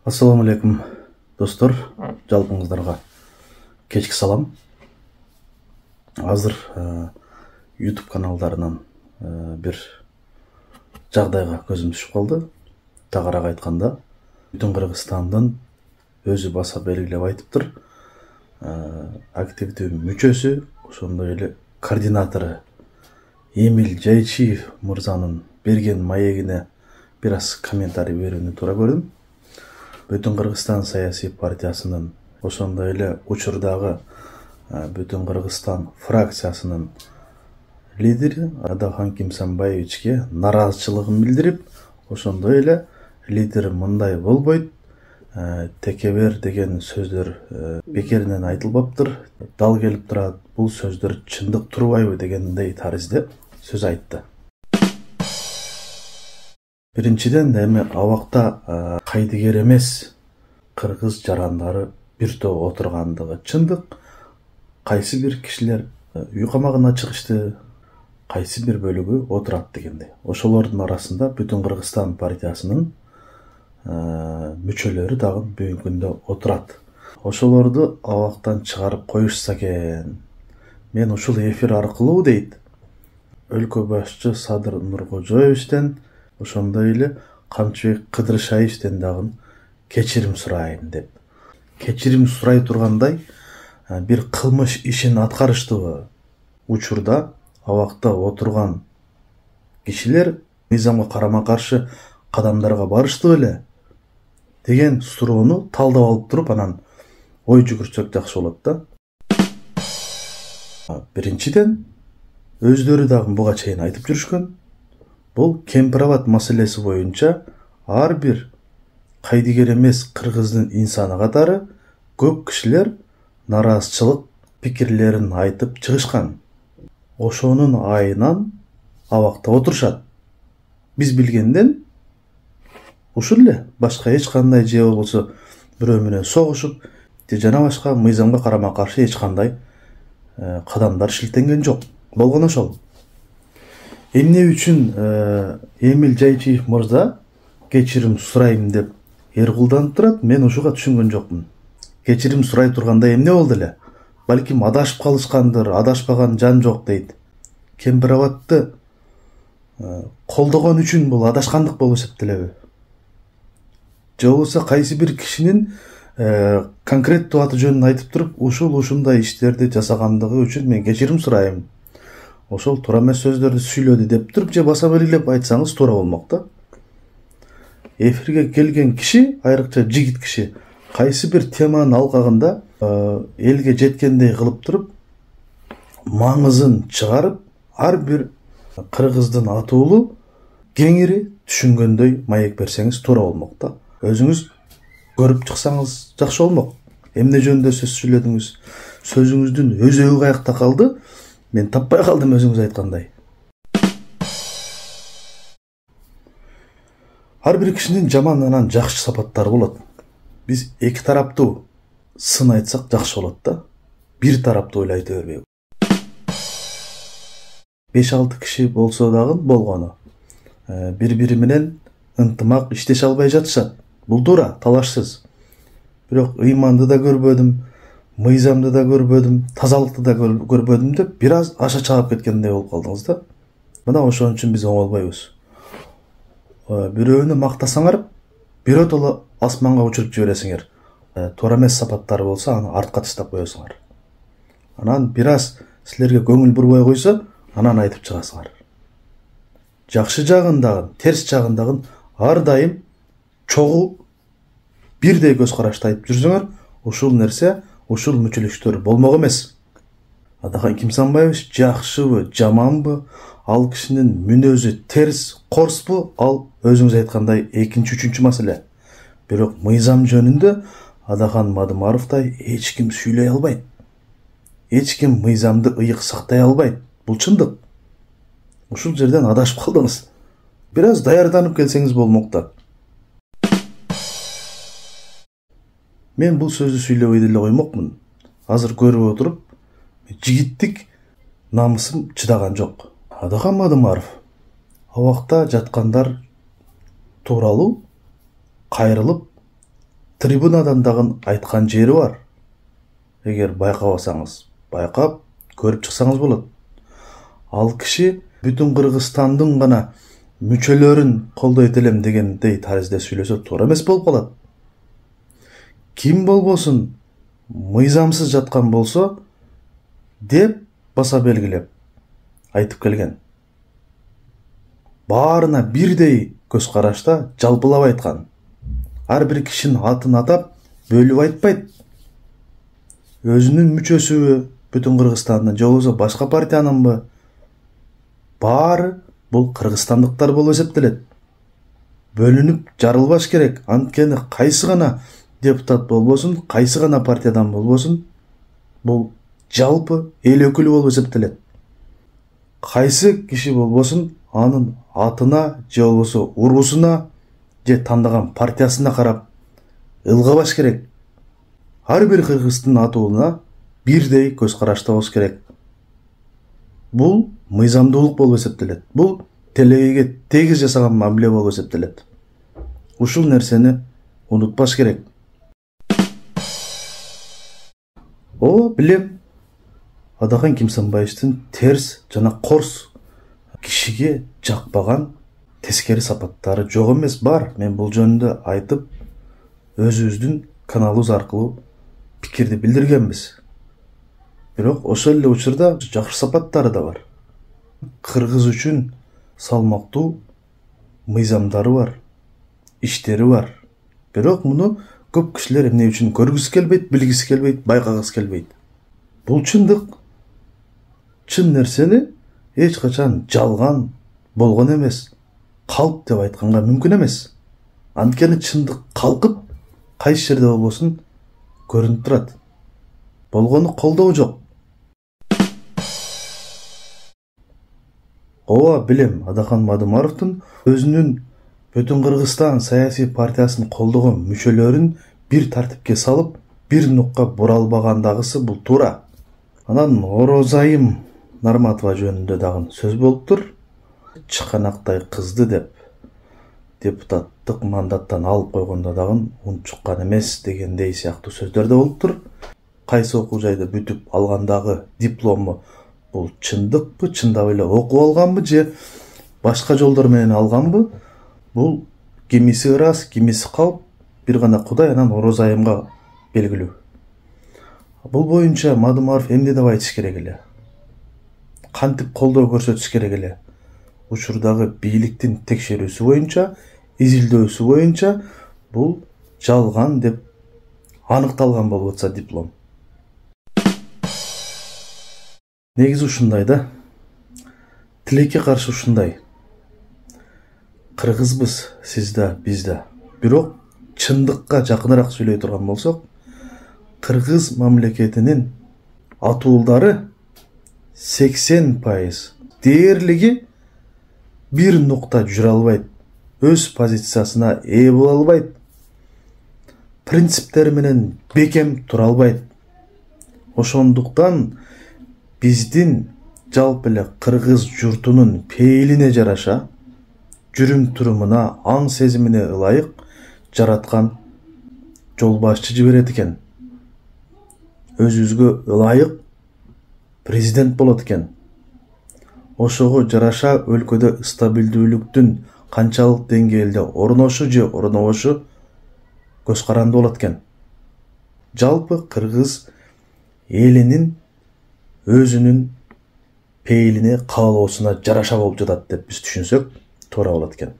Ассаламу алейкум достор, жалпыңыздарга кечки салам. Азыр YouTube каналдарынан бир жагдайга көзүм түшүп калды. Тагыраак айтканда, бүтүн Кыргызстандын өзү баса белгилеп айтыптыр. Активдүү мүчөсү, ошондой эле координатору Эмиль Жайчиев мырзанын берген маегине бир аз комментарий берүүнү туура көрдүм. Бүтүн Кыргызстан саясий партиясынын, ошондой эле учурдагы Бүтүн Кыргызстан фракциясынын лидери Адахан Кимсанбаевичке нараазычылыгын билдирип, ошондой эле лидер мындай болбойт, текебер деген сөздөр бекеринен айтылбаптыр, дал келип турат, бул сөздөр чындык турбайбы дегендей таризде сөз айтты. Биринчиден эми абакта кайдыгер эмес кыргыз жарандары бир топ отургандыгы чындык. Кайсы бир кишилер үй камагына чыгышты, кайсы бир бөлүгү отурат дегендей. Ошолордун арасында Бүтүн Кыргызстан партиясынын мүчөлөрү дагы бүгүнкү күндө отурат. Ошолорду абактан чыгарып коюшса экен. Мен ушул эфир аркылуу дейт, өлкө башчы Садыр Нуркожоевичтен, ошондой эле Камчыбек Кыдыршаевичтен дагы кечирим сурайын деп. Кечирим сурай тургандай бир кылмыш ишин аткарыштыбы? Учурда абакта отурган кишилер мыйзамга карама каршы кадамдарга барышты беле деген суроону талдап алып туруп, анан ой жүгүртсөк жакшы болот да. Биринчиден, өздөрү дагы буга чейин айтып жүрүшкөн, бул кемпирабад маселеси боюнча ар бир кайдыгер эмес кыргыздын инсаны катары көп кишилер нараазычылык пикирлерин айтып чыгышкан. Ошонун айынан абакта отурушат. Биз билгенден ушул эле, башка эч кандай же болбосо бирөө менен согушуп, жана башка мыйзамга карама каршы эч кандай кадамдар шилтенген жок. Болгон ошол. Эмне үчүн Эмиль Жайчиев мырза кечирим сурайм деп эркулданып турат, мен ушуга түшүнгөн жокмун. Кечирим сурай турганда эмне болду эле? Балким адашып калышкандыр, адашпаган жан жок дейт. Кемпирабадты колдогон үчүн бул адашкандык болуп эсептелеби? Же болбосо кайсы бир кишинин конкреттүү аты жөнүн айтып туруп, ушундай иштерди жасагандыгы үчүн мен кечирим сурайм, ошол туура эмес сөздөрдү сүйлөдү деп туруп, же баса белгилеп айтсаңыз туура болмок да. Эфирге келген киши, айрыкча жигит киши, кайсы бир теманын алкагында элге жеткендей кылып туруп, маңызын чыгарып, ар бир кыргыздын атуулу кеңири түшүнгөндөй маек берсеңиз туура болмок да. Өзүңүз көрүп чыксаңыз жакшы болмок. Эмне жөнүндө сөз сүйлөдүңүз? Сөзүңүздүн өзөгү каякта калды? Мен таппай калдым өзүңүз айткандай. Ар бир кишинин жаман анан жакшы сапаттары болот. Биз эки тараптуу сын айтсак жакшы болот да. Бир тараптуу ойлойто бербей. 5-6 киши болсо дагы болгону. Бири-бири менен ынтымак иштеше албай жатышат. Бул туура, талашсыз. Бирок ыйманды да көрбөдүм, мыйзамды да көрбөдүм, тазалыкты да көрбөдүм деп бир аз аша чаап кеткендей болуп калдыңыз да. Мына ошон үчүн биз оңолбойбуз. Бирөөнү мактасаңар, бирөөтөлө асманга учуруп жибересиңер. Туура эмес сапаттары болсо, аны артка таштап коесуңар. Анан бир аз силерге көңүл бурбой койсо, анан айтып чыгасыңар. Жакшы жагын дагы, терс жагын дагы ар дайым чогуу бирдей көз карашты айтып жүрсөңөр, ушул нерсе, ушул мүчөлүктөр болмок эмес. Адахан Кимсанбаевич жакшыбы, жаманбы, ал кишинин мүнөзү терс, корспу, ал өзүңүз айткандай экинчи, үчүнчү маселе. Бирок мыйзам жөнүндө Адахан Мадымаровдай эч ким сүйлөй албайт. Эч ким мыйзамды ыйык сактай албайт. Бул чындык. Ушул жерден адашып калдыңыз. Бир аз даярданып келсеңиз болмок да. Мен бул сөздү сүйлөбөй деле коймокмун. Азыр көрүп отуруп, жигиттик намысым чыдаган жок. Адахан Мадымаров абакта жаткандар тууралуу кайрылып трибунадан дагы айткан жери бар. Эгер байкабасаңыз, байкап көрүп чыксаңыз болот. Ал киши бүтүн Кыргызстандын гана мүчөлөрүн колдойт элем дегендей таризде сүйлөсө туура эмес болуп калат. Ким болбосун мыйзамсыз жаткан болсо деп баса белгилеп айтып келген. Баарына бирдей көз карашта жалпылап айткан. Ар бир кишинин атын атап бөлүп айтпайт. Өзүнүн мүчөсүбү бүтүн Кыргызстандын же болбосо башка партиянынбы? Баары бул кыргызстандыктар болуп эсептелет. Бөлүнүп жарылбаш керек. Анткени кайсы гана депутат болбосун, кайсы гана партиядан болбосун, бул жалпы эл өкүлү болуп эсептелет. Кайсы киши болбосун, анын атына же болбосо уруусуна же тандаган партиясына карап ылгабаш керек. Ар бир кыргыздын атууна бирдей көз карашта болуш керек. Бул мыйзамдуулук болуп эсептелет. Бул телегейге тегиз жасаган мамиле болуп эсептелет. Ушул нерсени унутпаш керек. Билем, Адахан Кимсанбаевдин терс жана корс кишиге жакпаган тескери сапаттары жок эмес, бар. Мен бул жөнүндө айтып, өзүбүздүн каналыбыз аркылуу пикирди билдиргенбиз. Бирок ошол эле учурда жакшы сапаттары да бар. Кыргыз үчүн салмактуу мыйзамдары бар, иштери бар. Бирок муну көп кишилер эмне үчүн көргүсү келбейт, билгиси келбейт, байкагысы келбейт. Бул чындык. Чын нерсени эч качан жалган болгон эмес, калп деп айтканга мүмкүн эмес. Анткени чындык калкып, кайсы жерде болбосун көрүнүп турат. Болгону колдоо жок. Билем, Адахан Мадымаровдун өзүнүн бүтүн Кыргызстан саясий партиясын колдогон мүчөлөрүн бир тартипке салып, бир нукка бура албагандагысы бул туура. Анан Орозайым Нарматова жөнүндө дагы сөз болуптур. Чыканактай кызды деп депутаттык мандаттан алып койгондо дагы унчуккан эмес дегендей сыяктуу сөздөр да болуптур. Кайсы окуу жайда бүтүп алгандагы диплому бул чындыкпы, чындап эле окуп алганбы же башка жолдор менен алганбы? Бул кимиси ырас, кимиси калп, бир гана Кудай, анан Орозайымга белгилүү. Бул боюнча Мадымаров эмне деп айтыш керек эле? Кантип колдоо көрсөтүш керек эле? Учурдагы бийликтин текшерүүсү боюнча, изилдөөсү боюнча бул жалган деп аныкталган болуп атса диплом. Негизи ушундай да. Тилекке каршы ушундай. Кыргызбыз, сиз да, биз да. Бирок чындыкка жакыныраак сүйлөй турган болсок, кыргыз мамлекетинин атуулдары 80% дээрлиги бир нукта жүрө албайт, өз позициясына ээ боло албайт, принциптери менен бекем тура албайт. Ошондуктан биздин жалпы эле кыргыз журтунун пейилине жараша, жүрүм турумуна, аң сезимине ылайык жараткан жол башчы жиберет экен. Өзүбүзгө ылайык президент болот экен. Ошого жараша өлкөдө стабилдүүлүктүн канчалык деңгээлде орношу же орнобошу көз каранды болот экен. Жалпы кыргыз элинин өзүнүн пейилине, каалоосуна жараша болуп жатат деп биз түшүнсөк туура болот экен.